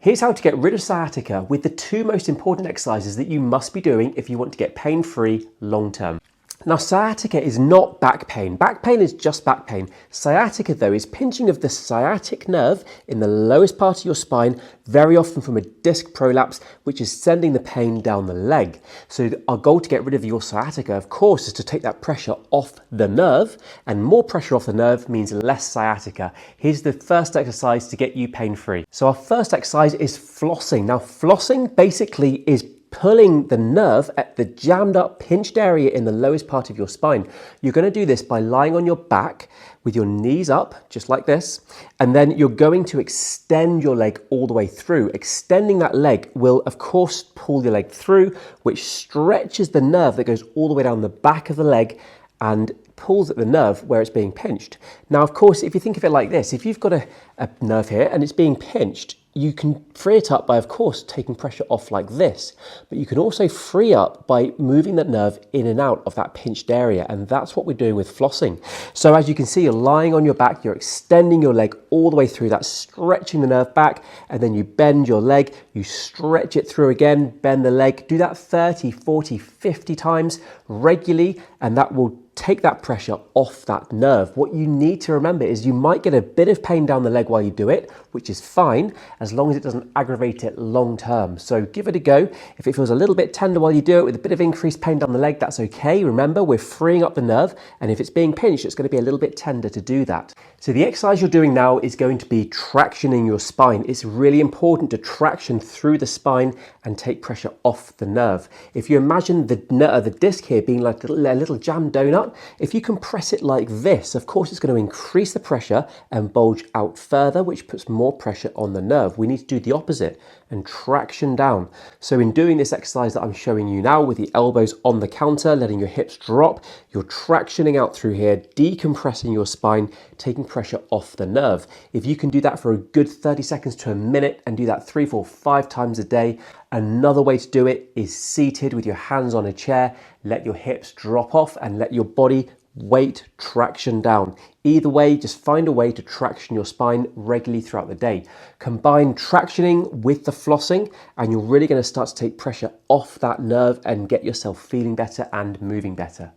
Here's how to get rid of sciatica with the two most important exercises that you must be doing if you want to get pain-free long term. Now, sciatica is not back pain. Back pain is just back pain. Sciatica, though, is pinching of the sciatic nerve in the lowest part of your spine, very often from a disc prolapse, which is sending the pain down the leg. So our goal to get rid of your sciatica, of course, is to take that pressure off the nerve, and more pressure off the nerve means less sciatica. Here's the first exercise to get you pain-free. So our first exercise is flossing. Now, flossing basically is pulling the nerve at the jammed up, pinched area in the lowest part of your spine. You're going to do this by lying on your back with your knees up, just like this, and then you're going to extend your leg all the way through. Extending that leg will, of course, pull your leg through, which stretches the nerve that goes all the way down the back of the leg and pulls at the nerve where it's being pinched. Now, of course, if you think of it like this, if you've got a nerve here and it's being pinched, you can free it up by, of course, taking pressure off like this, but you can also free up by moving that nerve in and out of that pinched area, and that's what we're doing with flossing. So as you can see, you're lying on your back, you're extending your leg all the way through, that's stretching the nerve back, and then you bend your leg, you stretch it through again, bend the leg, do that 30, 40, 50 times regularly, and that will take that pressure off that nerve. What you need to remember is you might get a bit of pain down the leg while you do it, which is fine, as long as it doesn't aggravate it long term. So give it a go. If it feels a little bit tender while you do it with a bit of increased pain down the leg, that's okay. Remember, we're freeing up the nerve, and if it's being pinched, it's going to be a little bit tender to do that. So the exercise you're doing now is going to be tractioning your spine. It's really important to traction through the spine and take pressure off the nerve. If you imagine the disc here being like a little jam donut, if you compress it like this, of course, it's going to increase the pressure and bulge out further, which puts more pressure on the nerve. We need to do the opposite and traction down. So in doing this exercise that I'm showing you now with the elbows on the counter, letting your hips drop, you're tractioning out through here, decompressing your spine, taking pressure off the nerve. If you can do that for a good 30 seconds to a minute and do that 3, 4, 5 times a day, another way to do it is seated with your hands on a chair. Let your hips drop off and let your body weight traction down. Either way, just find a way to traction your spine regularly throughout the day. Combine tractioning with the flossing, and you're really going to start to take pressure off that nerve and get yourself feeling better and moving better.